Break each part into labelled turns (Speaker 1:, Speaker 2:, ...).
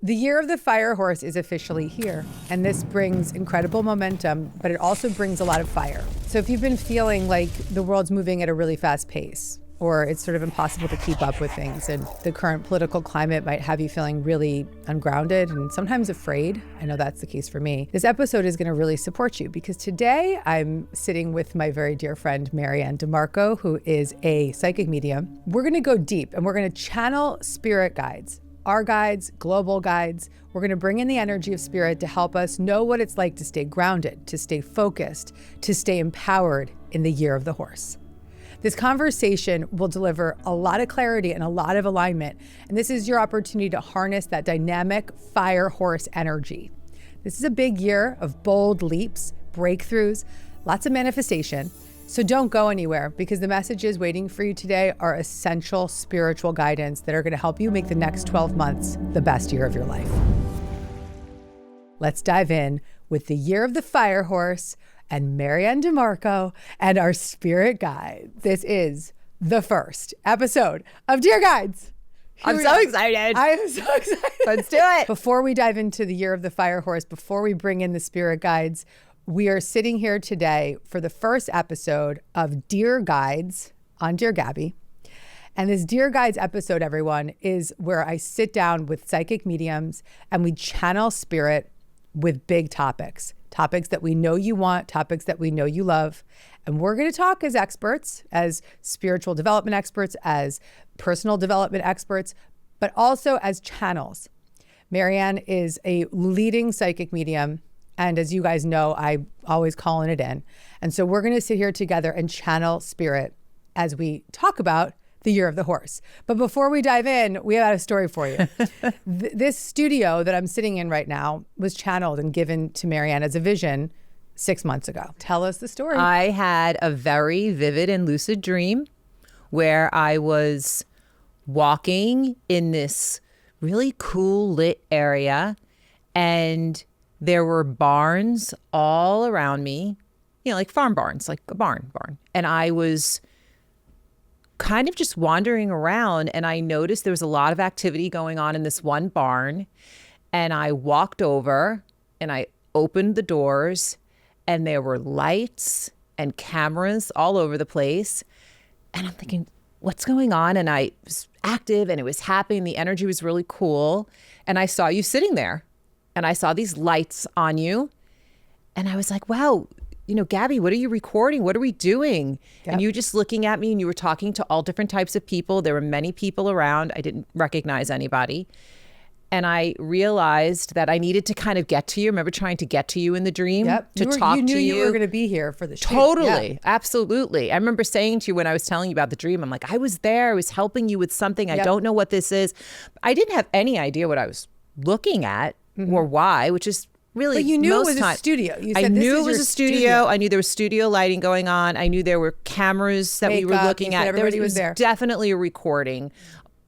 Speaker 1: The year of the fire horse is officially here, and this brings incredible momentum, but it also brings a lot of fire. So if you've been feeling like the world's moving at a really fast pace, or it's sort of impossible to keep up with things, and the current political climate might have you feeling really ungrounded and sometimes afraid, I know that's the case for me, this episode is going to really support you, because today I'm sitting with my very dear friend MaryAnn DiMarco, who is a psychic medium. We're going to go deep and we're going to channel spirit guides. Our guides, global guides. We're going to bring in the energy of spirit to help us know what it's like to stay grounded, to stay focused, to stay empowered in the year of the horse. This conversation will deliver a lot of clarity and a lot of alignment. And this is your opportunity to harness that dynamic fire horse energy. This is a big year of bold leaps, breakthroughs, lots of manifestation. So don't go anywhere, because the messages waiting for you today are essential spiritual guidance that are going to help you make the next 12 months the best year of your life. Let's dive in with the year of the fire horse and MaryAnn DiMarco and our spirit guide. This is the first episode of Dear Guides.
Speaker 2: I'm so excited.
Speaker 1: I am so excited.
Speaker 2: Let's do it.
Speaker 1: Before we dive into the year of the fire horse, before we bring in the spirit guides, we are sitting here today for the first episode of Dear Guides on Dear Gabby. And this Dear Guides episode, everyone, is where I sit down with psychic mediums and we channel spirit with big topics that we know you want, topics that we know you love. And we're going to talk as experts, as spiritual development experts, as personal development experts, but also as channels. MaryAnn is a leading psychic medium. And as you guys know, I always calling it in. And so we're going to sit here together and channel spirit as we talk about the year of the horse. But before we dive in, we have a story for you. This studio that I'm sitting in right now was channeled and given to MaryAnn as a vision 6 months ago. Tell us the story.
Speaker 2: I had a very vivid and lucid dream where I was walking in this really cool lit area, and there were barns all around me, like farm barns, like a barn. And I was kind of just wandering around, and I noticed there was a lot of activity going on in this one barn. And I walked over and I opened the doors, and there were lights and cameras all over the place. And I'm thinking, what's going on? And I was active and it was happening. The energy was really cool. And I saw you sitting there. And I saw these lights on you, and I was like, wow, Gabby, what are you recording? What are we doing? Yep. And you were just looking at me, and you were talking to all different types of people. There were many people around. I didn't recognize anybody. And I realized that I needed to kind of get to you. I remember trying to get to you in the dream to talk to you.
Speaker 1: You knew you were going to be here for the shoot.
Speaker 2: Totally.
Speaker 1: Yeah.
Speaker 2: Absolutely. I remember saying to you when I was telling you about the dream, I'm like, I was there. I was helping you with something. I don't know what this is. I didn't have any idea what I was looking at. Or why, which is really,
Speaker 1: but you knew
Speaker 2: most
Speaker 1: it was
Speaker 2: time,
Speaker 1: a studio. You
Speaker 2: I
Speaker 1: said
Speaker 2: knew
Speaker 1: this
Speaker 2: it
Speaker 1: is
Speaker 2: was
Speaker 1: your
Speaker 2: a studio. I knew there was studio lighting going on. I knew there were cameras that we were looking at.
Speaker 1: Everybody was there.
Speaker 2: Definitely a recording,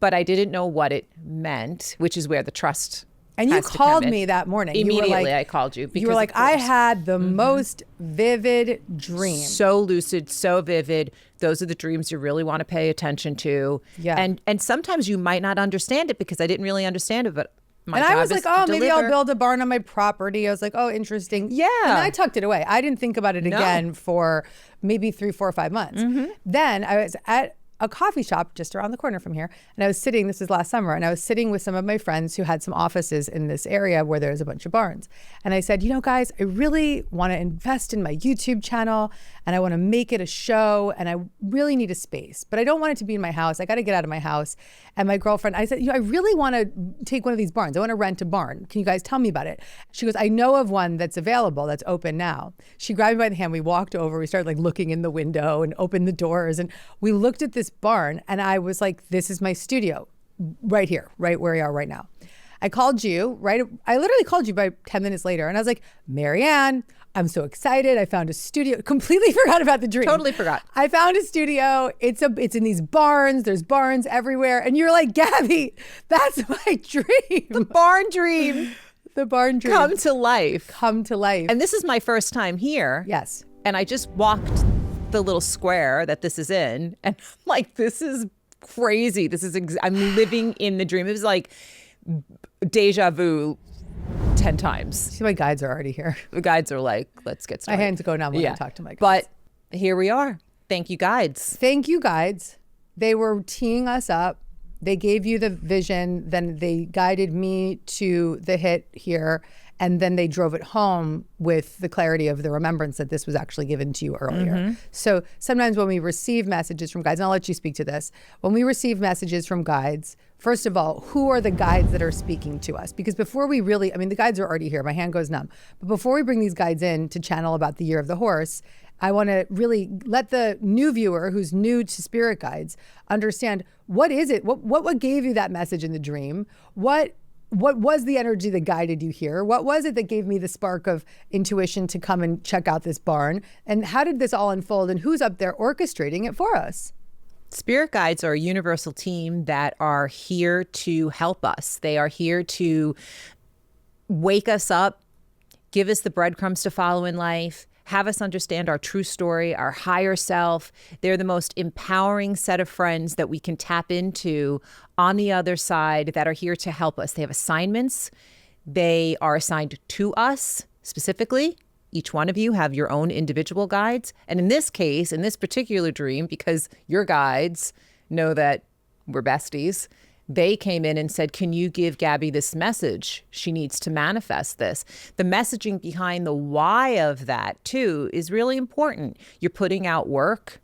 Speaker 2: but I didn't know what it meant, which is where the trust.
Speaker 1: And you called me that morning.
Speaker 2: Immediately, I called you.
Speaker 1: Because you were like, I had the most vivid dream.
Speaker 2: So lucid, so vivid. Those are the dreams you really want to pay attention to.
Speaker 1: Yeah.
Speaker 2: And sometimes you might not understand it, because I didn't really understand it, but
Speaker 1: I was like, maybe I'll build a barn on my property. I was like, oh, interesting.
Speaker 2: Yeah.
Speaker 1: And I tucked it away. I didn't think about it again for maybe 3, 4, 5 months. Then I was at a coffee shop just around the corner from here. And I was sitting, this is last summer, and I was sitting with some of my friends who had some offices in this area where there's a bunch of barns. And I said, guys, I really want to invest in my YouTube channel, and I want to make it a show, and I really need a space, but I don't want it to be in my house. I got to get out of my house. And my girlfriend, I said, I really want to take one of these barns. I want to rent a barn. Can you guys tell me about it? She goes, I know of one that's available, that's open now. She grabbed me by the hand. We walked over. We started looking in the window and opened the doors. And we looked at this barn, and I was like, this is my studio right here, right where we are right now. I called you, right? I literally called you by 10 minutes later, and I was like, MaryAnn, I'm so excited. I found a studio. Completely forgot about the dream.
Speaker 2: Totally forgot.
Speaker 1: I found a studio. It's in these barns. There's barns everywhere. And you're like, Gabby, that's my dream.
Speaker 2: The barn dream.
Speaker 1: The barn dream.
Speaker 2: Come to life.
Speaker 1: Come to life.
Speaker 2: And this is my first time here.
Speaker 1: Yes.
Speaker 2: And I just walked the little square that this is in, and I'm like, this is crazy. I'm living in the dream. It was like deja vu 10 times.
Speaker 1: See, my guides are already here.
Speaker 2: The guides are like, let's get started.
Speaker 1: My hands go numb when I talk to my guides.
Speaker 2: But here we are. Thank you, guides.
Speaker 1: Thank you, guides. They were teeing us up. They gave you the vision. Then they guided me to the hit here. And then they drove it home with the clarity of the remembrance that this was actually given to you earlier. So sometimes when we receive messages from guides, and I'll let you speak to this, when we receive messages from guides, first of all, who are the guides that are speaking to us? Because before we really, I mean, the guides are already here. My hand goes numb. But before we bring these guides in to channel about the year of the horse, I want to really let the new viewer who's new to spirit guides understand, what is it? What gave you that message in the dream? What was the energy that guided you here? What was it that gave me the spark of intuition to come and check out this barn? And how did this all unfold? And who's up there orchestrating it for us?
Speaker 2: Spirit guides are a universal team that are here to help us. They are here to wake us up, give us the breadcrumbs to follow in life, have us understand our true story, our higher self. They're the most empowering set of friends that we can tap into on the other side that are here to help us. They have assignments. They are assigned to us specifically. Each one of you have your own individual guides. And in this case, in this particular dream, because your guides know that we're besties, they came in and said, can you give Gabby this message? She needs to manifest this. The messaging behind the why of that, too, is really important. You're putting out work.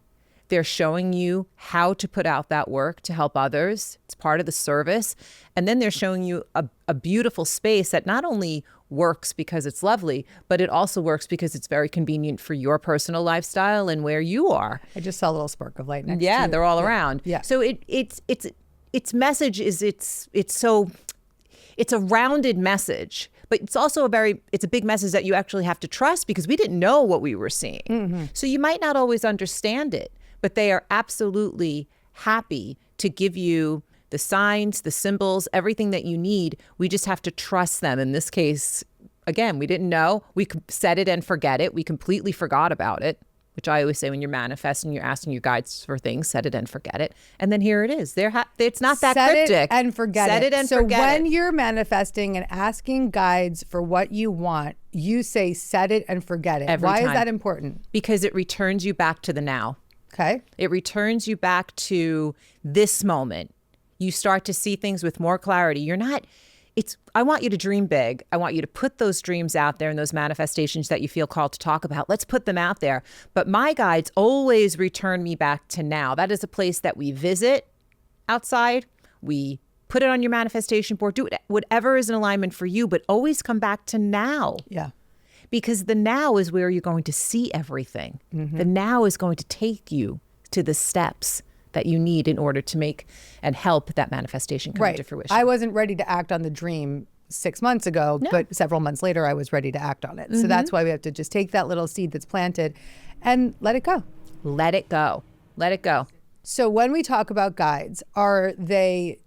Speaker 2: They're showing you how to put out that work to help others. It's part of the service. And then they're showing you a beautiful space that not only works because it's lovely, but it also works because it's very convenient for your personal lifestyle and where you are.
Speaker 1: I just saw a little spark of light next to
Speaker 2: Yeah, they're all around.
Speaker 1: Yeah.
Speaker 2: So its message is it's a rounded message, but it's also it's a big message that you actually have to trust, because we didn't know what we were seeing. So you might not always understand it, but they are absolutely happy to give you the signs, the symbols, everything that you need. We just have to trust them. In this case, again, we didn't know. We set it and forget it. We completely forgot about it, which I always say when you're manifesting, you're asking your guides for things, set it and forget it. And then here it is. It's not that cryptic.
Speaker 1: Set it and forget it.
Speaker 2: Set it and forget it.
Speaker 1: So when you're manifesting and asking guides for what you want, you say set it and forget it.
Speaker 2: Every
Speaker 1: Why
Speaker 2: time.
Speaker 1: is that important?
Speaker 2: Because it returns you back to the now.
Speaker 1: Okay.
Speaker 2: It returns you back to this moment. You start to see things with more clarity. I want you to dream big. I want you to put those dreams out there and those manifestations that you feel called to talk about. Let's put them out there. But my guides always return me back to now. That is a place that we visit outside. We put it on your manifestation board. Do whatever is in alignment for you, but always come back to now.
Speaker 1: Yeah.
Speaker 2: Because the now is where you're going to see everything. The now is going to take you to the steps that you need in order to make and help that manifestation come to fruition.
Speaker 1: I wasn't ready to act on the dream 6 months ago, but several months later, I was ready to act on it. So that's why we have to just take that little seed that's planted and let it go.
Speaker 2: Let it go. Let it go.
Speaker 1: So when we talk about guides, are they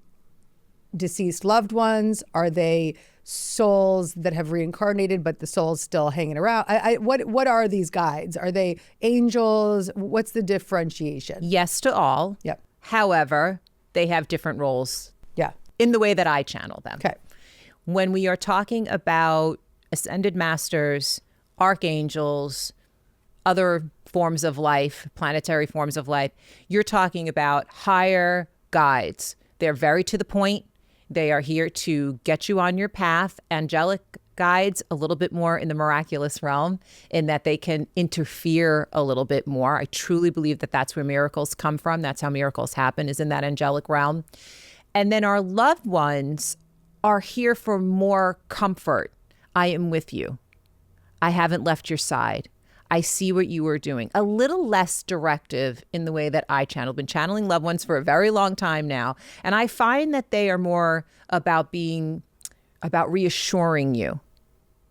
Speaker 1: deceased loved ones? Are they souls that have reincarnated, but the soul's still hanging around? What are these guides? Are they angels? What's the differentiation?
Speaker 2: Yes to all.
Speaker 1: Yep.
Speaker 2: However, they have different roles.
Speaker 1: Yeah.
Speaker 2: In the way that I channel them.
Speaker 1: Okay.
Speaker 2: When we are talking about ascended masters, archangels, other forms of life, planetary forms of life, you're talking about higher guides. They're very to the point. They are here to get you on your path. Angelic guides, a little bit more in the miraculous realm, in that they can interfere a little bit more. I truly believe that that's where miracles come from. That's how miracles happen, is in that angelic realm. And then our loved ones are here for more comfort. I am with you. I haven't left your side. I see what you are doing. A little less directive in the way that I channel. Been channeling loved ones for a very long time now. And I find that they are more about reassuring you.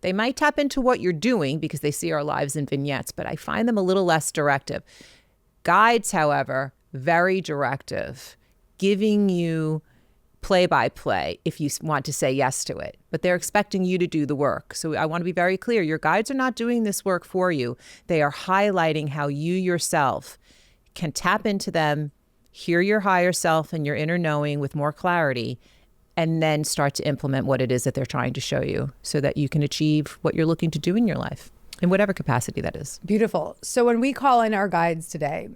Speaker 2: They might tap into what you're doing because they see our lives in vignettes, but I find them a little less directive. Guides, however, very directive, giving you play-by-play if you want to say yes to it. But they're expecting you to do the work. So I want to be very clear. Your guides are not doing this work for you. They are highlighting how you yourself can tap into them, hear your higher self and your inner knowing with more clarity, and then start to implement what it is that they're trying to show you so that you can achieve what you're looking to do in your life, in whatever capacity that is.
Speaker 1: Beautiful. So when we call in our guides today,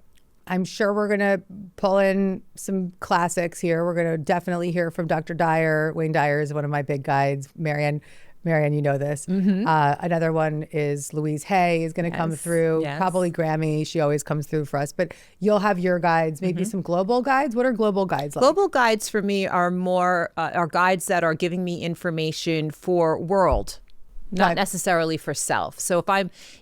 Speaker 1: I'm sure we're going to pull in some classics here. We're going to definitely hear from Dr. Dyer. Wayne Dyer is one of my big guides. MaryAnn, you know this. Another one is Louise Hay is going to come through.
Speaker 2: Yes.
Speaker 1: Probably Grammy. She always comes through for us. But you'll have your guides, maybe some global guides. What are global guides like?
Speaker 2: Global guides for me are more are guides that are giving me information for world, not necessarily for self. So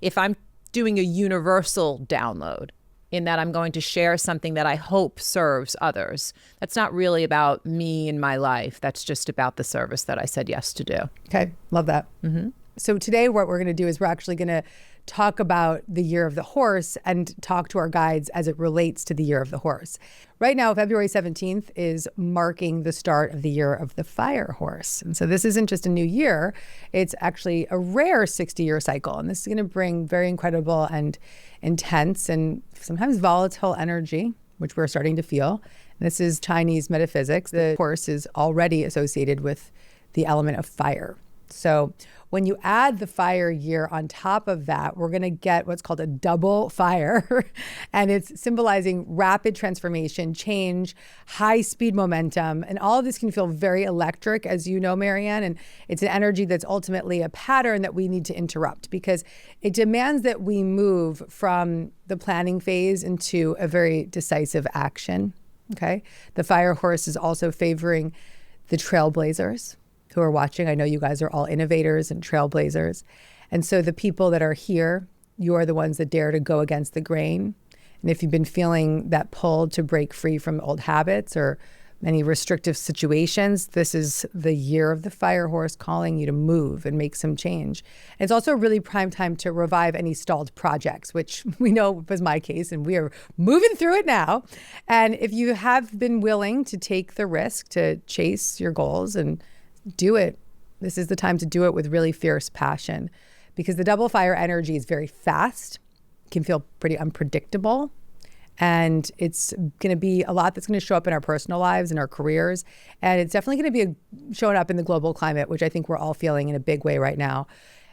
Speaker 2: if I'm doing a universal download, in that I'm going to share something that I hope serves others. That's not really about me and my life. That's just about the service that I said yes to do.
Speaker 1: Okay, love that. So today what we're going to do is we're actually going to talk about the year of the horse and talk to our guides as it relates to the year of the horse. Right now, February 17th is marking the start of the year of the fire horse. And so this isn't just a new year. It's actually a rare 60-year cycle. And this is going to bring very incredible and intense and sometimes volatile energy, which we're starting to feel. And this is Chinese metaphysics. The horse is already associated with the element of fire. So when you add the fire year on top of that, we're going to get what's called a double fire. And it's symbolizing rapid transformation, change, high speed momentum. And all of this can feel very electric, as you know, MaryAnn. And it's an energy that's ultimately a pattern that we need to interrupt because it demands that we move from the planning phase into a very decisive action. Okay. The fire horse is also favoring the trailblazers who are watching. I know you guys are all innovators and trailblazers. And so the people that are here, you are the ones that dare to go against the grain. And if you've been feeling that pull to break free from old habits or many restrictive situations, this is the year of the fire horse calling you to move and make some change. And it's also a really prime time to revive any stalled projects, which we know was my case, and we are moving through it now. And if you have been willing to take the risk to chase your goals and do it, this is the time to do it with really fierce passion, because the double fire energy is very fast, can feel pretty unpredictable, and it's going to be a lot that's going to show up in our personal lives and our careers, and it's definitely going to be showing up in the global climate, which I think we're all feeling in a big way right now.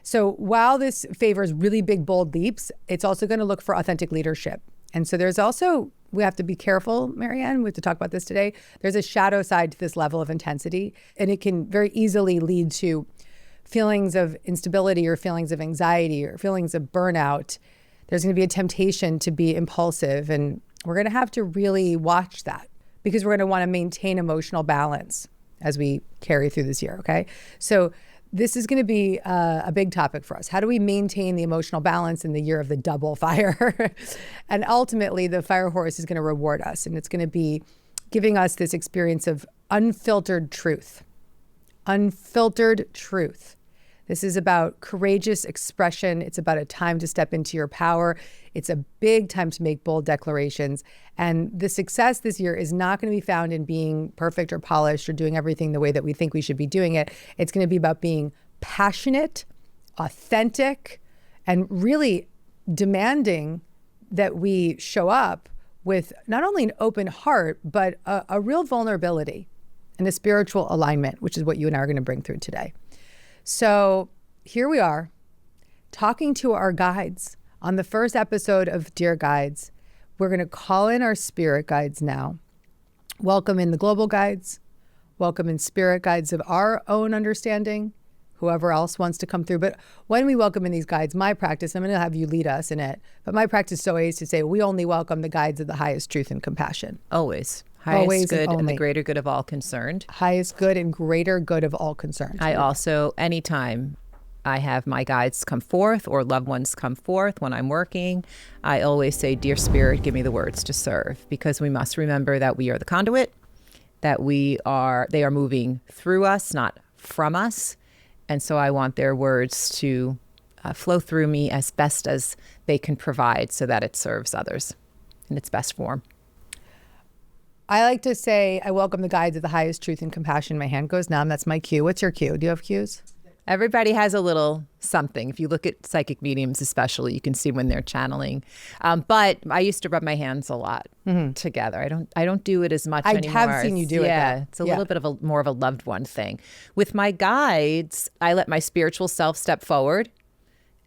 Speaker 1: So while this favors really big, bold leaps, it's also going to look for authentic leadership. And so there's also, we have to be careful, MaryAnn, we have to talk about this today. There's a shadow side to this level of intensity, and it can very easily lead to feelings of instability or feelings of anxiety or feelings of burnout. There's going to be a temptation to be impulsive, and we're going to have to really watch that because we're going to want to maintain emotional balance as we carry through this year, okay? So this is going to be a big topic for us. How do we maintain the emotional balance in the year of the double fire? And ultimately, the fire horse is going to reward us, and it's going to be giving us this experience of unfiltered truth. Unfiltered truth. This is about courageous expression. It's about a time to step into your power. It's a big time to make bold declarations. And the success this year is not going to be found in being perfect or polished or doing everything the way that we think we should be doing it. It's going to be about being passionate, authentic, and really demanding that we show up with not only an open heart, but a real vulnerability and a spiritual alignment, which is what you and I are going to bring through today. So here we are talking to our guides on the first episode of Dear Guides. We're going to call in our spirit guides now. Welcome in the global guides. Welcome in spirit guides of our own understanding, whoever else wants to come through. But when we welcome in these guides, my practice, I'm going to have you lead us in it. But my practice is always to say, we only welcome the guides of the highest truth and compassion.
Speaker 2: Always. Highest good and the greater good of all concerned.
Speaker 1: Highest good and greater good of all concerned.
Speaker 2: I also, anytime I have my guides come forth or loved ones come forth when I'm working, I always say, Dear Spirit, give me the words to serve, because we must remember that we are the conduit, that they are moving through us, not from us. And so I want their words to flow through me as best as they can provide so that it serves others in its best form.
Speaker 1: I like to say, I welcome the guides of the highest truth and compassion. My hand goes numb. That's my cue. What's your cue? Do you have cues?
Speaker 2: Everybody has a little something. If you look at psychic mediums especially, you can see when they're channeling. But I used to rub my hands a lot together. I don't do it as much anymore.
Speaker 1: I have seen you do it,
Speaker 2: Yeah,
Speaker 1: though.
Speaker 2: it's a little bit of more of a loved one thing. With my guides, I let my spiritual self step forward.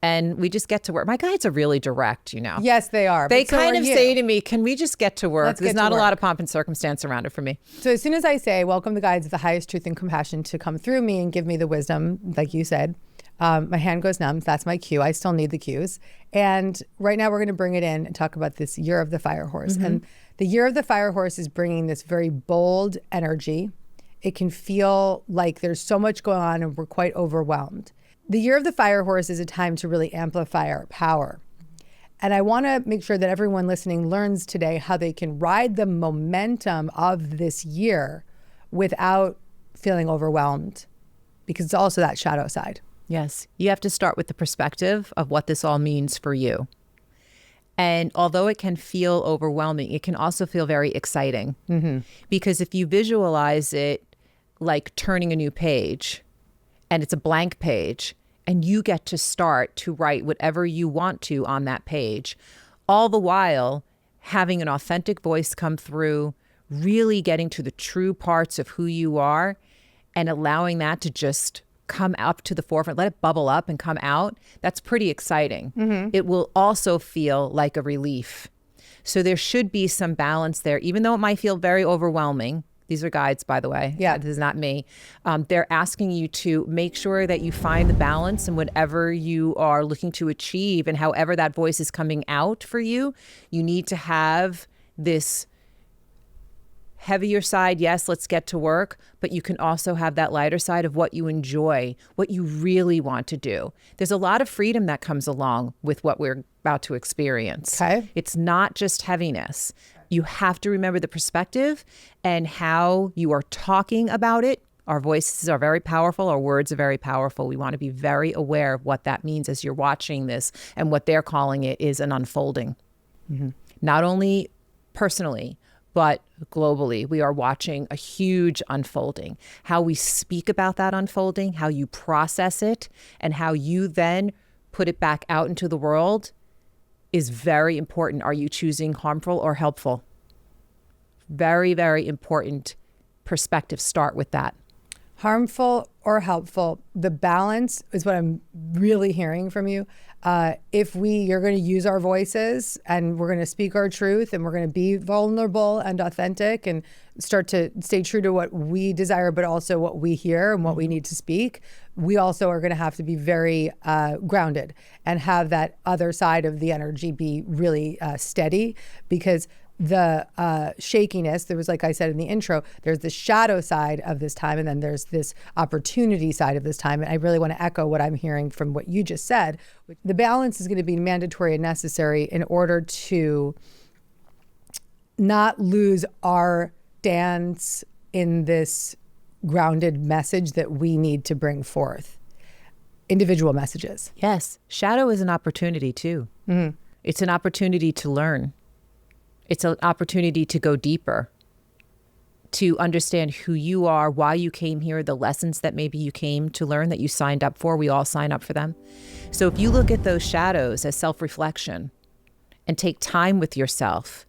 Speaker 2: And we just get to work. My guides are really direct, you know.
Speaker 1: Yes, they are.
Speaker 2: They
Speaker 1: but so
Speaker 2: kind
Speaker 1: are
Speaker 2: of
Speaker 1: you.
Speaker 2: say to me, can we just get to work?
Speaker 1: Let's
Speaker 2: There's
Speaker 1: get to
Speaker 2: not a lot
Speaker 1: work.
Speaker 2: of pomp and circumstance around it for me.
Speaker 1: So as soon as I say, welcome the guides of the highest truth and compassion to come through me and give me the wisdom, like you said, my hand goes numb. That's my cue. I still need the cues. And right now we're going to bring it in and talk about this year of the fire horse. And the year of the fire horse is bringing this very bold energy. It can feel like there's so much going on and we're quite overwhelmed. The year of the fire horse is a time to really amplify our power. And I want to make sure that everyone listening learns today how they can ride the momentum of this year without feeling overwhelmed, because it's also that shadow side.
Speaker 2: Yes. You have to start with the perspective of what this all means for you. And although it can feel overwhelming, it can also feel very exciting. Because if you visualize it like turning a new page, and it's a blank page, and you get to start to write whatever you want to on that page, all the while having an authentic voice come through, really getting to the true parts of who you are, and allowing that to just come up to the forefront, let it bubble up and come out, that's pretty exciting. It will also feel like a relief. So there should be some balance there, even though it might feel very overwhelming. These are guides, by the way.
Speaker 1: Yeah.
Speaker 2: This is not me. They're asking you to make sure that you find the balance in whatever you are looking to achieve, and however that voice is coming out for you, you need to have this heavier side. Yes, let's get to work, but you can also have that lighter side of what you enjoy, what you really want to do. There's a lot of freedom that comes along with what we're about to experience.
Speaker 1: Okay.
Speaker 2: It's not just heaviness. You have to remember the perspective and how you are talking about it. Our voices are very powerful. Our words are very powerful. We want to be very aware of what that means as you're watching this, and what they're calling it is an unfolding. Not only personally, but globally, we are watching a huge unfolding. How we speak about that unfolding, how you process it, and how you then put it back out into the world is very important. Are you choosing harmful or helpful? Very, very important perspective. Start with that.
Speaker 1: Harmful or helpful, the balance is what I'm really hearing from you. If you're going to use our voices and we're going to speak our truth and we're going to be vulnerable and authentic and start to stay true to what we desire, but also what we hear and what we need to speak, we also are going to have to be very grounded and have that other side of the energy be really steady, because the shakiness, there was, like I said in the intro, there's the shadow side of this time, and then there's this opportunity side of this time. And I really want to echo what I'm hearing from what you just said. The balance is going to be mandatory and necessary in order to not lose our stance in this grounded message that we need to bring forth. Individual messages.
Speaker 2: Yes. Shadow is an opportunity too. It's an opportunity to learn. It's an opportunity to go deeper, to understand who you are, why you came here, the lessons that maybe you came to learn that you signed up for. We all sign up for them. So if you look at those shadows as self-reflection and take time with yourself,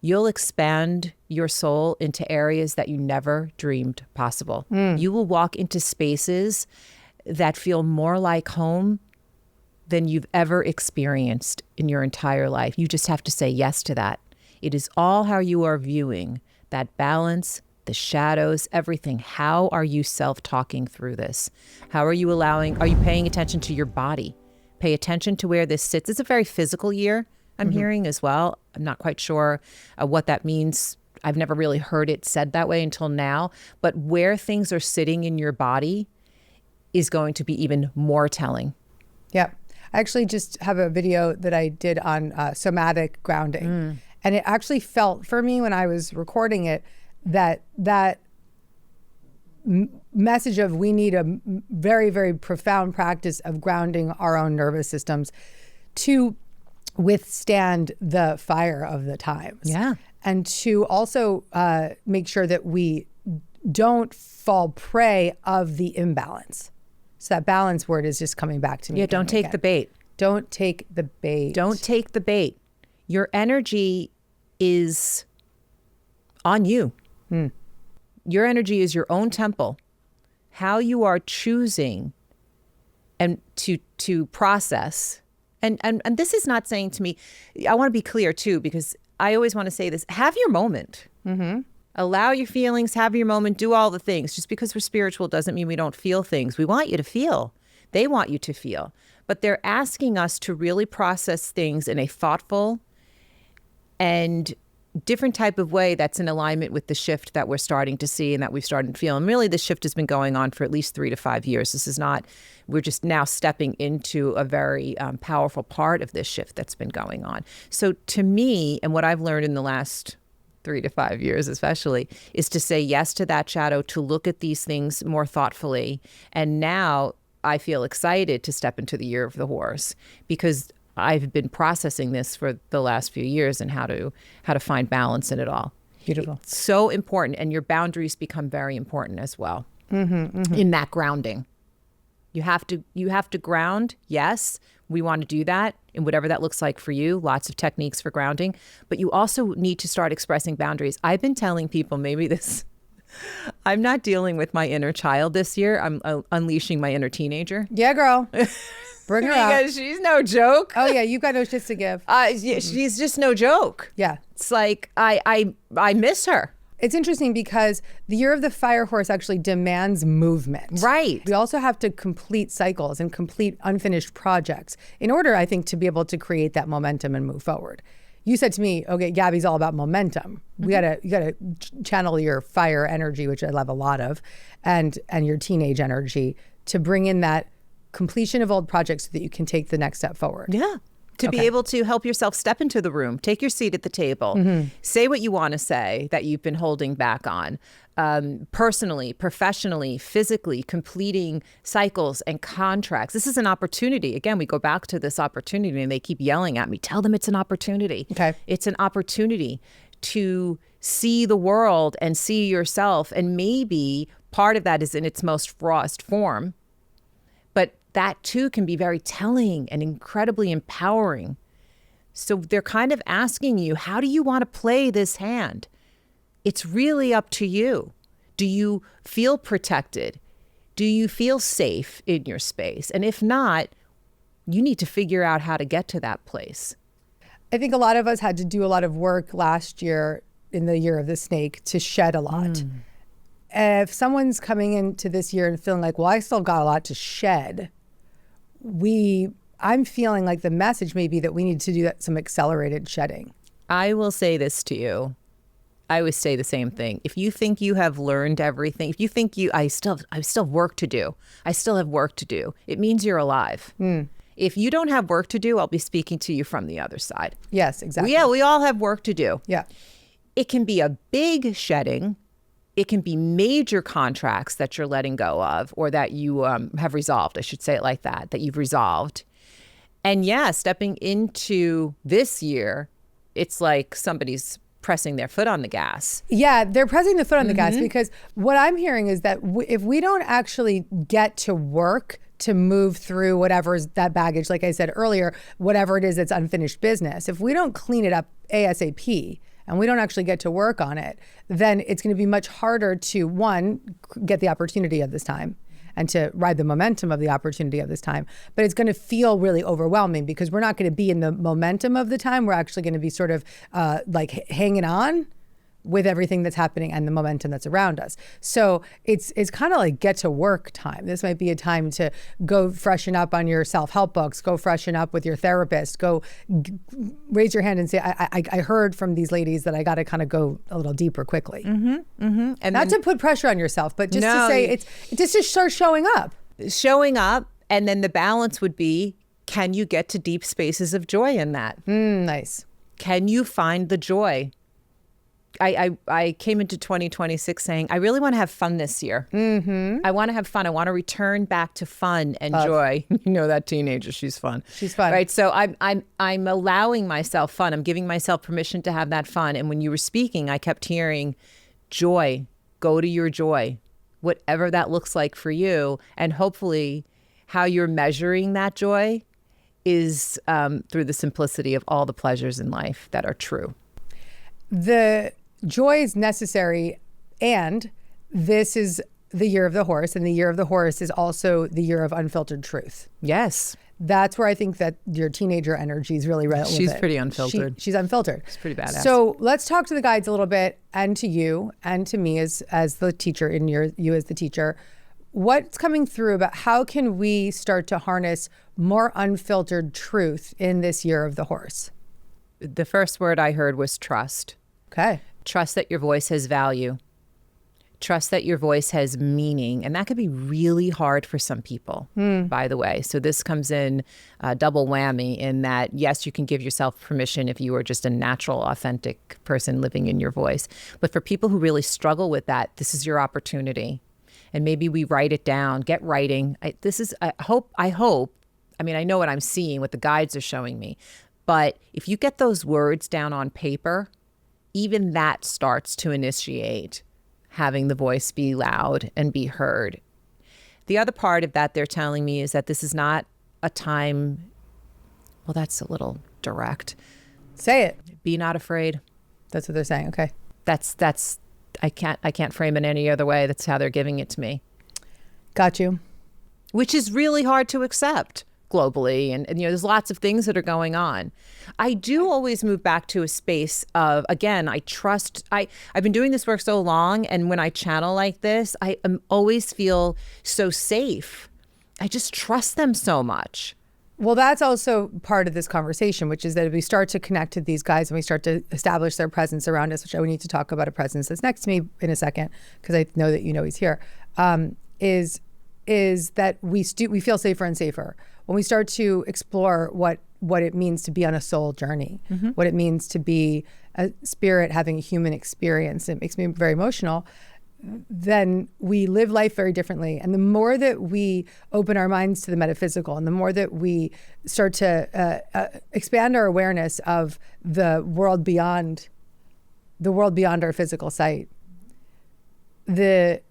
Speaker 2: you'll expand your soul into areas that you never dreamed possible. You will walk into spaces that feel more like home than you've ever experienced in your entire life. You just have to say yes to that. It is all how you are viewing that balance, the shadows, everything. How are you self-talking through this? How are you paying attention to your body? Pay attention to where this sits. It's a very physical year, I'm hearing as well. I'm not quite sure what that means. I've never really heard it said that way until now. But where things are sitting in your body is going to be even more telling.
Speaker 1: Yep. I actually just have a video that I did on somatic grounding. And it actually felt for me when I was recording it that message of we need a very, very profound practice of grounding our own nervous systems to withstand the fire of the times.
Speaker 2: Yeah.
Speaker 1: And to also make sure that we don't fall prey of the imbalance. So that balance word is just coming back to me.
Speaker 2: Yeah, don't take the bait.
Speaker 1: Don't take the bait.
Speaker 2: Don't take the bait. Your energy is on you. Your energy is your own temple. How you are choosing and to process. And this is not saying to me, I want to be clear too, because I always want to say this, have your moment. Allow your feelings, have your moment, do all the things. Just because we're spiritual doesn't mean we don't feel things. We want you to feel. They want you to feel. But they're asking us to really process things in a thoughtful and different type of way that's in alignment with the shift that we're starting to see and that we've started to feel. And really, this shift has been going on for at least 3 to 5 years. This is not, we're just now stepping into a very powerful part of this shift that's been going on. So to me, and what I've learned in the last 3 to 5 years especially, is to say yes to that shadow, to look at these things more thoughtfully. And now I feel excited to step into the year of the horse, because I've been processing this for the last few years and how to find balance in it all.
Speaker 1: Beautiful.
Speaker 2: It's so important, and your boundaries become very important as well in that grounding. You have to ground. Yes, we want to do that in whatever that looks like for you. Lots of techniques for grounding, but you also need to start expressing boundaries. I've been telling people I'm not dealing with my inner child this year. I'm unleashing my inner teenager.
Speaker 1: Yeah, girl. Bring her out.
Speaker 2: Because she's no joke.
Speaker 1: Oh yeah, you've got no shits to give.
Speaker 2: She's just no joke.
Speaker 1: Yeah.
Speaker 2: It's like I miss her.
Speaker 1: It's interesting because the year of the fire horse actually demands movement.
Speaker 2: Right.
Speaker 1: We also have to complete cycles and complete unfinished projects in order, I think, to be able to create that momentum and move forward. You said to me, okay, Gabby's all about momentum. You gotta channel your fire energy, which I love a lot of, and your teenage energy to bring in that completion of old projects so that you can take the next step forward.
Speaker 2: Yeah. To be able to help yourself step into the room, take your seat at the table, say what you want to say that you've been holding back on, personally, professionally, physically, completing cycles and contracts. This is an opportunity. Again, we go back to this opportunity and they keep yelling at me. Tell them it's an opportunity.
Speaker 1: Okay. It's
Speaker 2: an opportunity to see the world and see yourself. And maybe part of that is in its most rawest form. But that too can be very telling and incredibly empowering. So they're kind of asking you, how do you want to play this hand? It's really up to you. Do you feel protected? Do you feel safe in your space? And if not, you need to figure out how to get to that place.
Speaker 1: I think a lot of us had to do a lot of work last year in the year of the snake to shed a lot. If someone's coming into this year and feeling like, well, I still got a lot to shed, I'm feeling like the message may be that we need to do some accelerated shedding.
Speaker 2: I will say this to you. I always say the same thing. If you think you have learned everything, if you think I still have work to do, I still have work to do, it means you're alive. If you don't have work to do, I'll be speaking to you from the other side.
Speaker 1: Yes, exactly.
Speaker 2: Yeah, we all have work to do.
Speaker 1: Yeah.
Speaker 2: It can be a big shedding. It can be major contracts that you're letting go of, or that you have resolved. I should say it like that you've resolved. And yeah, stepping into this year, it's like somebody's pressing their foot on the gas.
Speaker 1: Yeah, they're pressing the foot on the gas, because what I'm hearing is that if we don't actually get to work to move through whatever's that baggage, like I said earlier, whatever it is that's unfinished business, if we don't clean it up ASAP, and we don't actually get to work on it, then it's going to be much harder to, one, get the opportunity of this time and to ride the momentum of the opportunity of this time. But it's going to feel really overwhelming because we're not going to be in the momentum of the time. We're actually going to be sort of like hanging on with everything that's happening and the momentum that's around us. So it's kind of like get to work time. This might be a time to go freshen up on your self-help books, go freshen up with your therapist, go raise your hand and say, I heard from these ladies that I got to kind of go a little deeper quickly. And not to put pressure on yourself, but just to say it's just to start showing up.
Speaker 2: Showing up, and then the balance would be, can you get to deep spaces of joy in that?
Speaker 1: Nice.
Speaker 2: Can you find the joy? I came into 2026 saying, I really want to have fun this year. I want to have fun. I want to return back to fun and joy. You know that teenager, she's fun.
Speaker 1: She's fun.
Speaker 2: Right. So I'm allowing myself fun. I'm giving myself permission to have that fun. And when you were speaking, I kept hearing joy. Go to your joy. whatever that looks like for you. And hopefully how you're measuring that joy is through the simplicity of all the pleasures in life that are true.
Speaker 1: The joy is necessary, and this is the year of the horse, and the year of the horse is also the year of unfiltered truth.
Speaker 2: Yes.
Speaker 1: That's where I think that your teenager energy is really relevant.
Speaker 2: She's pretty unfiltered.
Speaker 1: She's unfiltered.
Speaker 2: She's pretty badass.
Speaker 1: So let's talk to the guides a little bit, and to you and to me as the teacher, and you as the teacher. What's coming through about how can we start to harness more unfiltered truth in this year of the horse?
Speaker 2: The first word I heard was trust.
Speaker 1: Okay.
Speaker 2: Trust that your voice has value. Trust that your voice has meaning. And that could be really hard for some people, by the way. So this comes in double whammy in that, yes, you can give yourself permission if you are just a natural, authentic person living in your voice. But for people who really struggle with that, this is your opportunity. And maybe we write it down, get writing. I hope, I mean, I know what I'm seeing, what the guides are showing me. But if you get those words down on paper, even that starts to initiate having the voice be loud and be heard. The other part of that they're telling me is that this is not a time, well, that's a little direct.
Speaker 1: Say it.
Speaker 2: Be not afraid.
Speaker 1: That's what they're saying. Okay.
Speaker 2: That's I can't frame it any other way. That's how they're giving it to me.
Speaker 1: Got you.
Speaker 2: Which is really hard to accept globally. And there's lots of things that are going on. I do always move back to a space of, again, I trust. I've been doing this work so long. And when I channel like this, I always feel so safe. I just trust them so much.
Speaker 1: Well, that's also part of this conversation, which is that if we start to connect to these guys and we start to establish their presence around us, which I need to talk about a presence that's next to me in a second, because I know that he's here, is that we feel safer and safer when we start to explore what it means to be on a soul journey, what it means to be a spirit having a human experience. It makes me very emotional. Then we live life very differently. And the more that we open our minds to the metaphysical, and the more that we start to expand our awareness of the world beyond our physical sight, the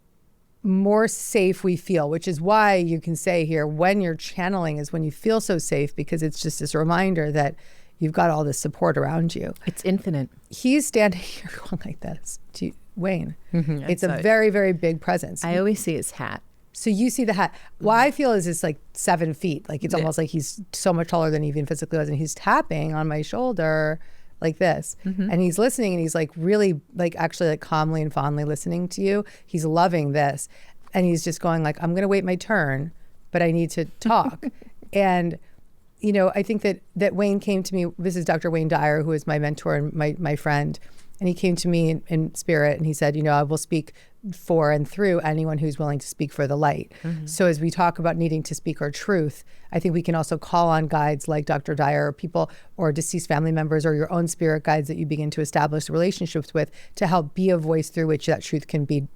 Speaker 1: more safe we feel, which is why you can say here, when you're channeling is when you feel so safe, because it's just this reminder that you've got all this support around you.
Speaker 2: It's infinite.
Speaker 1: He's standing here going like this to Wayne. It's a very, very big presence.
Speaker 2: I always see his hat.
Speaker 1: So you see the hat. What I feel is it's like 7 feet. Like it's almost like he's so much taller than he even physically was. And he's tapping on my shoulder like this. And he's listening, and he's like really like actually like calmly and fondly listening to you. He's loving this. And he's just going like, I'm going to wait my turn, but I need to talk. And I think that Wayne came to me. This is Dr. Wayne Dyer, who is my mentor and my friend. And he came to me in spirit, and he said, I will speak for and through anyone who's willing to speak for the light. So as we talk about needing to speak our truth, I think we can also call on guides like Dr. Dyer, or people, or deceased family members, or your own spirit guides that you begin to establish relationships with, to help be a voice through which that truth can be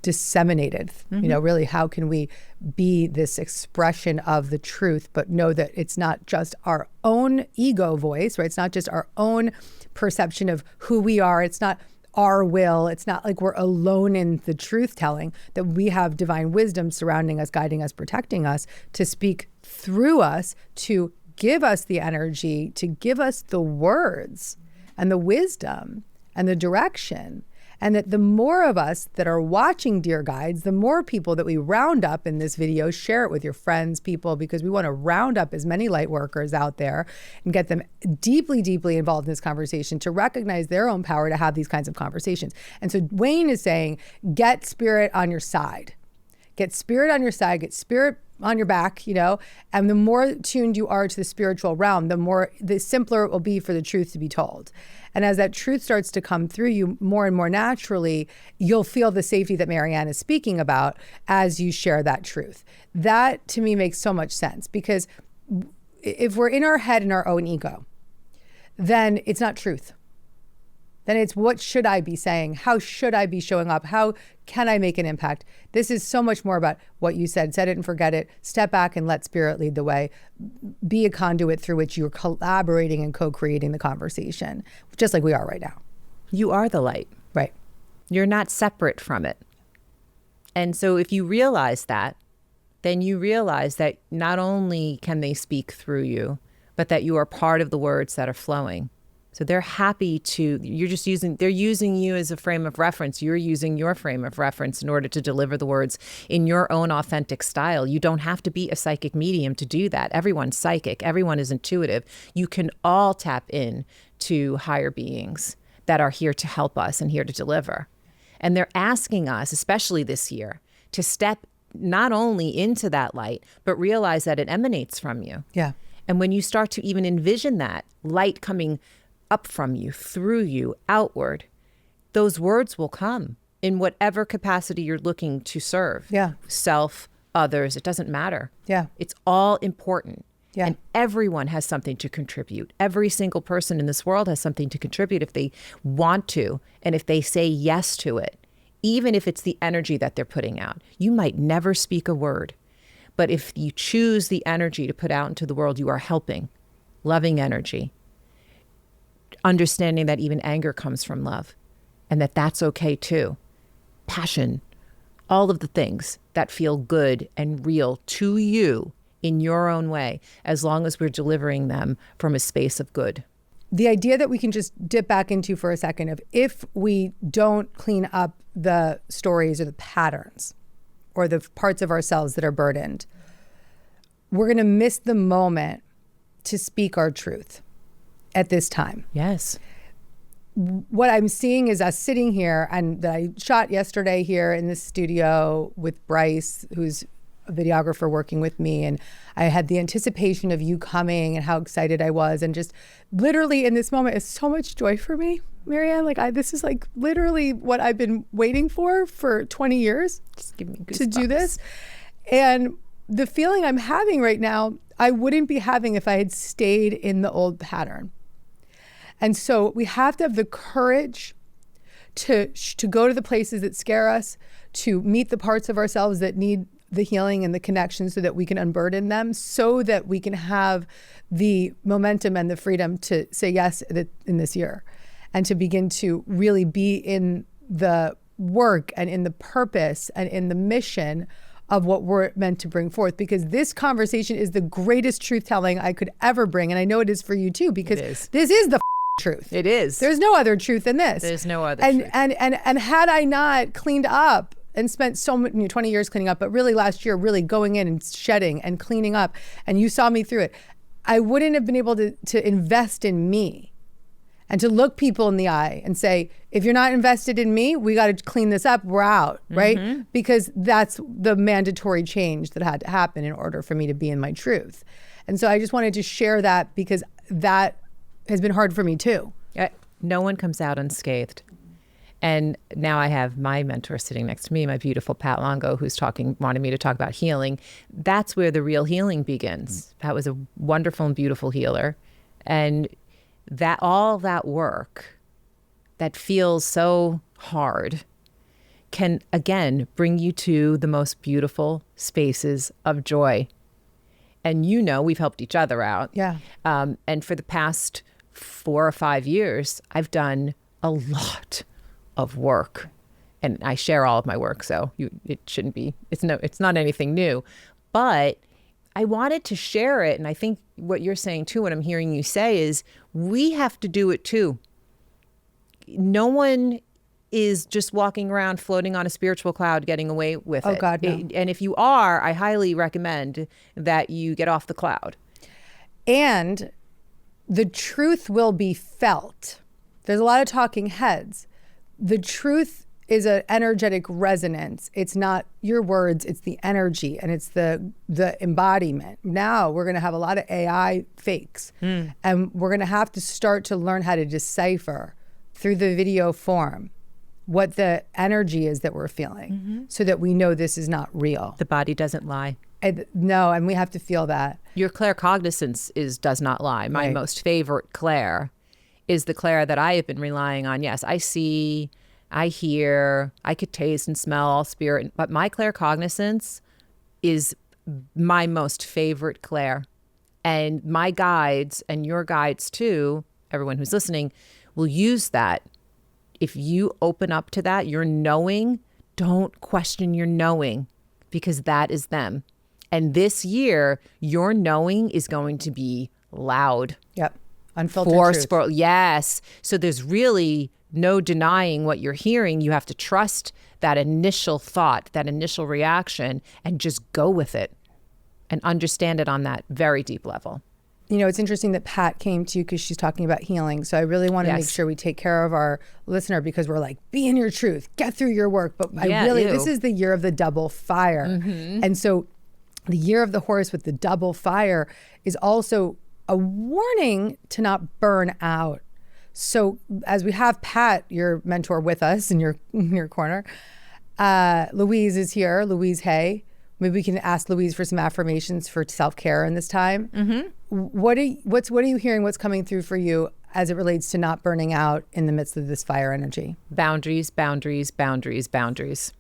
Speaker 1: disseminated. Really, how can we be this expression of the truth, but know that it's not just our own ego voice, right? It's not just our own perception of who we are. It's not our will. It's not like we're alone in the truth telling, that we have divine wisdom surrounding us, guiding us, protecting us, to speak through us, to give us the energy, to give us the words and the wisdom and the direction. And that the more of us that are watching Dear Guides, the more people that we round up in this video, share it with your friends, people, because we want to round up as many light workers out there and get them deeply, deeply involved in this conversation, to recognize their own power to have these kinds of conversations. And so Wayne is saying, get spirit on your side. Get spirit on your side, get spirit on your back, and the more tuned you are to the spiritual realm, the simpler it will be for the truth to be told. And as that truth starts to come through you more and more naturally, you'll feel the safety that MaryAnn is speaking about as you share that truth. That to me makes so much sense, because if we're in our head in our own ego, then it's not truth. Then it's, what should I be saying? How should I be showing up? How can I make an impact? This is so much more about what you said. Set it and forget it. Step back and let spirit lead the way. Be a conduit through which you're collaborating and co-creating the conversation, just like we are right now.
Speaker 2: You are the light.
Speaker 1: Right.
Speaker 2: You're not separate from it. And so if you realize that, then you realize that not only can they speak through you, but that you are part of the words that are flowing. So they're happy to, they're using you as a frame of reference. You're using your frame of reference in order to deliver the words in your own authentic style. You don't have to be a psychic medium to do that. Everyone's psychic. Everyone is intuitive. You can all tap in to higher beings that are here to help us and here to deliver. And they're asking us, especially this year, to step not only into that light, but realize that it emanates from you.
Speaker 1: Yeah.
Speaker 2: And when you start to even envision that light coming up from you, through you, outward, those words will come in whatever capacity you're looking to serve.
Speaker 1: Yeah.
Speaker 2: Self, others, it doesn't matter.
Speaker 1: Yeah.
Speaker 2: It's all important.
Speaker 1: Yeah.
Speaker 2: And everyone has something to contribute. Every single person in this world has something to contribute if they want to, and if they say yes to it, even if it's the energy that they're putting out. You might never speak a word, but if you choose the energy to put out into the world, you are helping. Loving energy. Understanding that even anger comes from love, and that that's okay too. Passion, all of the things that feel good and real to you in your own way, as long as we're delivering them from a space of good.
Speaker 1: The idea that we can just dip back into for a second of, if we don't clean up the stories or the patterns or the parts of ourselves that are burdened, we're going to miss the moment to speak our truth at this time.
Speaker 2: Yes.
Speaker 1: What I'm seeing is us sitting here, and that I shot yesterday here in the studio with Bryce, who's a videographer working with me, and I had the anticipation of you coming and how excited I was, and just literally in this moment is so much joy for me, MaryAnn. Like this is like literally what I've been waiting for 20 years.
Speaker 2: Just give me goosebumps.
Speaker 1: To do this. And the feeling I'm having right now, I wouldn't be having if I had stayed in the old pattern. And so we have to have the courage to go to the places that scare us, to meet the parts of ourselves that need the healing and the connection, so that we can unburden them, so that we can have the momentum and the freedom to say yes in this year, and to begin to really be in the work and in the purpose and in the mission of what we're meant to bring forth. Because this conversation is the greatest truth telling I could ever bring. And I know it is for you too, because this is the truth.
Speaker 2: It is.
Speaker 1: There's no other truth than this.
Speaker 2: There's no other
Speaker 1: truth.
Speaker 2: truth.
Speaker 1: And had I not cleaned up and spent 20 years cleaning up, but really last year really going in and shedding and cleaning up, and you saw me through it, I wouldn't have been able to invest in me and to look people in the eye and say, if you're not invested in me, we got to clean this up, we're out, right? Mm-hmm. Because that's the mandatory change that had to happen in order for me to be in my truth. And so I just wanted to share that, because that has been hard for me too.
Speaker 2: No one comes out unscathed. And now I have my mentor sitting next to me, my beautiful Pat Longo, who's wanted me to talk about healing. That's where the real healing begins. Pat was a wonderful and beautiful healer. And that all that work that feels so hard can, again, bring you to the most beautiful spaces of joy. And we've helped each other out.
Speaker 1: Yeah.
Speaker 2: And for the past 4 or 5 years, I've done a lot of work, and I share all of my work, so it shouldn't be, it's not anything new, but I wanted to share it. And I think what you're saying too, what I'm hearing you say, is we have to do it too. No one is just walking around floating on a spiritual cloud getting away with it.
Speaker 1: Oh God, no.
Speaker 2: And if you are, I highly recommend that you get off the cloud.
Speaker 1: And the truth will be felt. There's a lot of talking heads. The truth is an energetic resonance. It's not your words, it's the energy, and it's the embodiment. Now we're going to have a lot of AI fakes, and we're going to have to start to learn how to decipher through the video form what the energy is that we're feeling, so that we know this is not real.
Speaker 2: The body doesn't lie.
Speaker 1: No, and we have to feel that.
Speaker 2: Your claircognizance does not lie. My most favorite clair is the clair that I have been relying on. Yes, I see, I hear, I could taste and smell all spirit, but my claircognizance is my most favorite clair. And my guides, and your guides too, everyone who's listening, will use that if you open up to that, your knowing, don't question your knowing, because that is them. And this year, your knowing is going to be loud.
Speaker 1: Yep. Unfiltered
Speaker 2: Forceful.
Speaker 1: truth.
Speaker 2: Yes. So there's really no denying what you're hearing. You have to trust that initial thought, that initial reaction, and just go with it and understand it on that very deep level.
Speaker 1: You know, it's interesting that Pat came to you because she's talking about healing. So I really want to make sure we take care of our listener, because we're like, be in your truth, get through your work. But this is the year of the double fire. And so the year of the horse with the double fire is also a warning to not burn out. So as we have Pat, your mentor, with us in your corner, Louise is here. Louise, hey. Maybe we can ask Louise for some affirmations for self-care in this time. What are you hearing? What's coming through for you as it relates to not burning out in the midst of this fire energy?
Speaker 2: Boundaries, boundaries, boundaries, boundaries.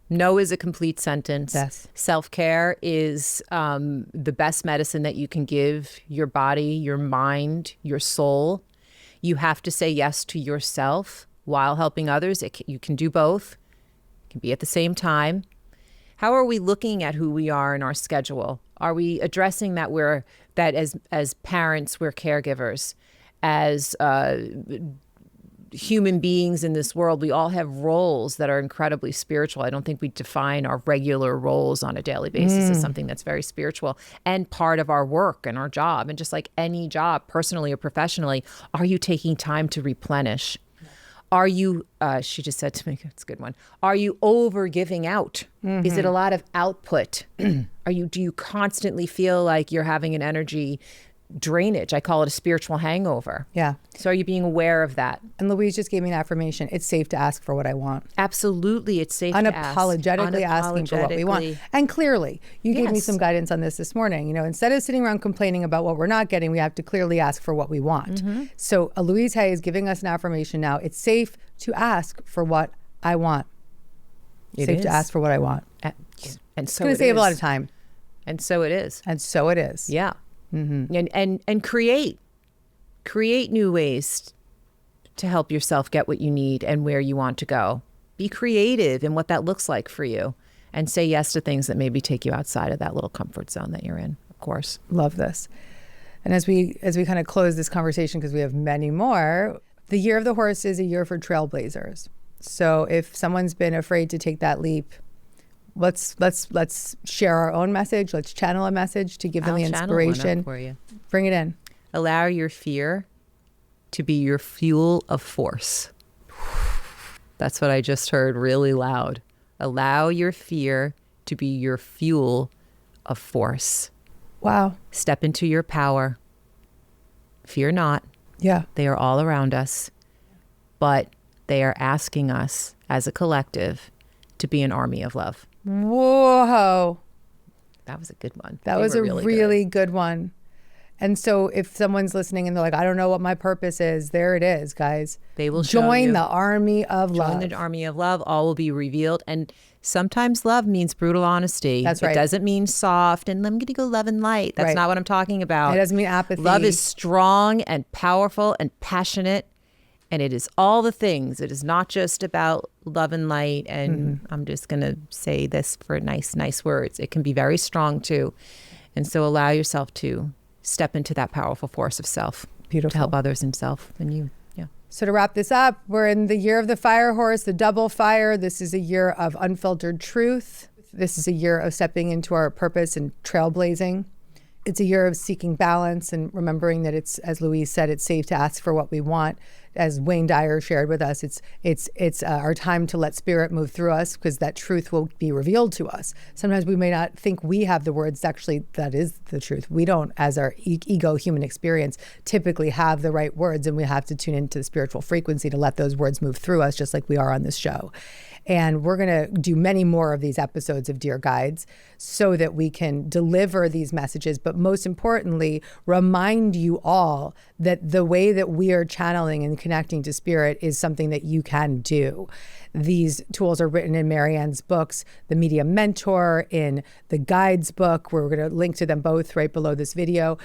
Speaker 2: No is a complete sentence.
Speaker 1: Yes.
Speaker 2: Self-care is the best medicine that you can give your body, your mind, your soul. You have to say yes to yourself while helping others. You can do both. It can be at the same time. How are we looking at who we are in our schedule? Are we addressing that as parents, we're caregivers? As human beings in this world, we all have roles that are incredibly spiritual. I don't think we define our regular roles on a daily basis as something that's very spiritual and part of our work and our job. And just like any job, personally or professionally, are you taking time to replenish? Are you, she just said to me, it's a good one. Are you over giving out? Is it a lot of output? Do you constantly feel like you're having an energy drainage? I call it a spiritual hangover.
Speaker 1: Yeah.
Speaker 2: So are you being aware of that?
Speaker 1: And Louise just gave me an affirmation. It's safe to ask for what I want.
Speaker 2: Absolutely. It's safe to ask.
Speaker 1: Unapologetically asking for what we want. And clearly, you gave me some guidance on this morning. You know, instead of sitting around complaining about what we're not getting, we have to clearly ask for what we want. So Louise Hay is giving us an affirmation now. It's safe to ask for what I want. Safe to ask for what I want.
Speaker 2: And so
Speaker 1: it's going to save a lot of time.
Speaker 2: And so it is.
Speaker 1: And so it is.
Speaker 2: Yeah. And create new ways to help yourself get what you need and where you want to go. Be creative in what that looks like for you, and say yes to things that maybe take you outside of that little comfort zone that you're in, of course.
Speaker 1: Love this. And as we kind of close this conversation, because we have many more, the year of the horse is a year for trailblazers. So if someone's been afraid to take that leap, let's share our own message. Let's channel a message to give them the inspiration.
Speaker 2: For you.
Speaker 1: Bring it in.
Speaker 2: Allow your fear to be your fuel of force. That's what I just heard really loud. Allow your fear to be your fuel of force.
Speaker 1: Wow.
Speaker 2: Step into your power. Fear not.
Speaker 1: Yeah.
Speaker 2: They are all around us, but they are asking us as a collective to be an army of love.
Speaker 1: Whoa.
Speaker 2: That was a good one.
Speaker 1: That was a really good one. And so if someone's listening and they're like, I don't know what my purpose is, there it is, guys.
Speaker 2: They will
Speaker 1: join the army of love.
Speaker 2: Join the army of love. All will be revealed. And sometimes love means brutal honesty.
Speaker 1: That's right.
Speaker 2: It doesn't mean soft and I'm going to go love and light. That's not what I'm talking about.
Speaker 1: It doesn't mean apathy.
Speaker 2: Love is strong and powerful and passionate. And it is all the things. It is not just about love and light. And I'm just going to say this for nice words. It can be very strong too. And so allow yourself to step into that powerful force of self.
Speaker 1: Beautiful.
Speaker 2: To help others and self and you. Yeah.
Speaker 1: So to wrap this up, we're in the year of the fire horse, the double fire. This is a year of unfiltered truth. This is a year of stepping into our purpose and trailblazing. It's a year of seeking balance and remembering that it's, as Louise said, it's safe to ask for what we want. As Wayne Dyer shared with us, it's our time to let spirit move through us, because that truth will be revealed to us. Sometimes we may not think we have the words. Actually, that is the truth. We don't, as our ego human experience, typically have the right words, and we have to tune into the spiritual frequency to let those words move through us, just like we are on this show. And we're going to do many more of these episodes of Dear Guides so that we can deliver these messages, but most importantly, remind you all that the way that we are channeling and connecting to spirit is something that you can do. These tools are written in MaryAnn's books, The Medium Mentor, in the Guides book. We're going to link to them both right below this video.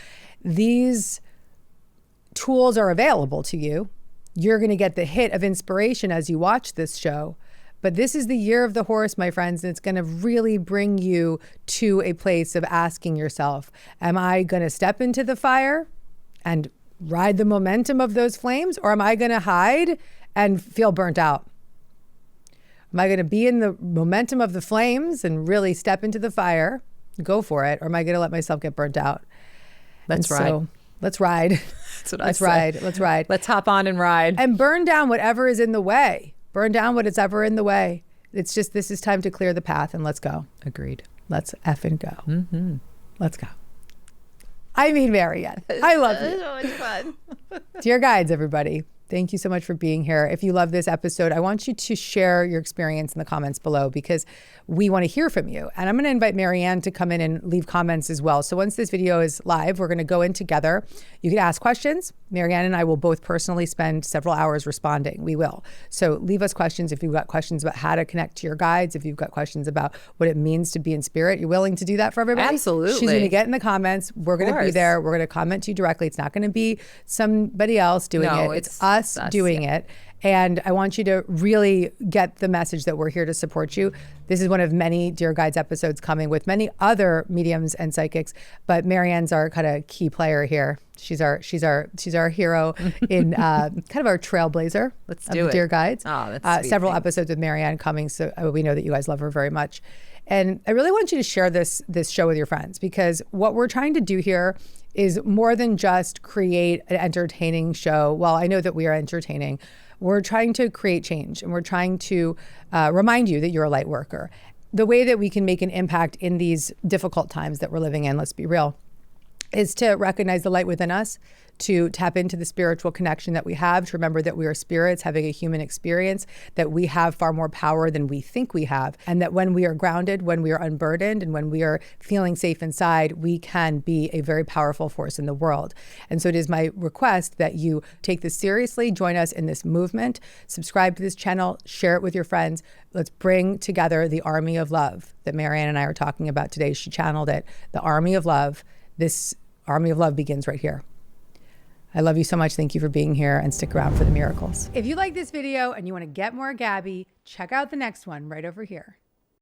Speaker 1: These tools are available to you. you're going to get the hit of inspiration as you watch this show. But this is the year of the horse, my friends, and it's going to really bring you to a place of asking yourself, am I going to step into the fire and ride the momentum of those flames, or am I going to hide and feel burnt out? Am I going to be in the momentum of the flames and really step into the fire, go for it, or am I going to let myself get burnt out?
Speaker 2: Let's ride.
Speaker 1: So, let's ride.
Speaker 2: That's what
Speaker 1: Let's
Speaker 2: I say.
Speaker 1: ride. Let's ride.
Speaker 2: Let's hop on and ride.
Speaker 1: And burn down whatever is in the way. Burn down what is ever in the way. It's just, this is time to clear the path and let's go.
Speaker 2: Agreed.
Speaker 1: Let's effing go. Mm-hmm. Let's go. I mean, MaryAnn, I love you.
Speaker 2: So much fun.
Speaker 1: Dear guides, everybody, thank you so much for being here. If you love this episode, I want you to share your experience in the comments below because we want to hear from you. And I'm going to invite MaryAnn to come in and leave comments as well. So once this video is live, we're going to go in together. You can ask questions. MaryAnn and I will both personally spend several hours responding. We will. So leave us questions if you've got questions about how to connect to your guides, if you've got questions about what it means to be in spirit. You're willing to do that for everybody?
Speaker 2: Absolutely.
Speaker 1: She's going to get in the comments. We're going to be there. We're going to comment to you directly. It's not going to be somebody else doing it. It's us doing it. And I want you to really get the message that we're here to support you. This is one of many Dear Guides episodes coming with many other mediums and psychics, but MaryAnn's our kind of key player here. She's our hero in kind of our trailblazer.
Speaker 2: Let's do it.
Speaker 1: Dear Guides.
Speaker 2: Oh, that's sweet.
Speaker 1: Several episodes with MaryAnn coming, so we know that you guys love her very much. And I really want you to share this show with your friends, because what we're trying to do here is more than just create an entertaining show. Well, I know that we are entertaining. We're trying to create change, and we're trying to remind you that you're a light worker. The way that we can make an impact in these difficult times that we're living in, let's be real, is to recognize the light within us, to tap into the spiritual connection that we have, to remember that we are spirits having a human experience, that we have far more power than we think we have, and that when we are grounded, when we are unburdened, and when we are feeling safe inside, we can be a very powerful force in the world. And so it is my request that you take this seriously, join us in this movement, subscribe to this channel, share it with your friends. Let's bring together the army of love that MaryAnn and I are talking about today. She channeled it, the army of love. This army of love begins right here. I love you so much. Thank you for being here, and stick around for the miracles. If you like this video and you want to get more Gabby, check out the next one right over here.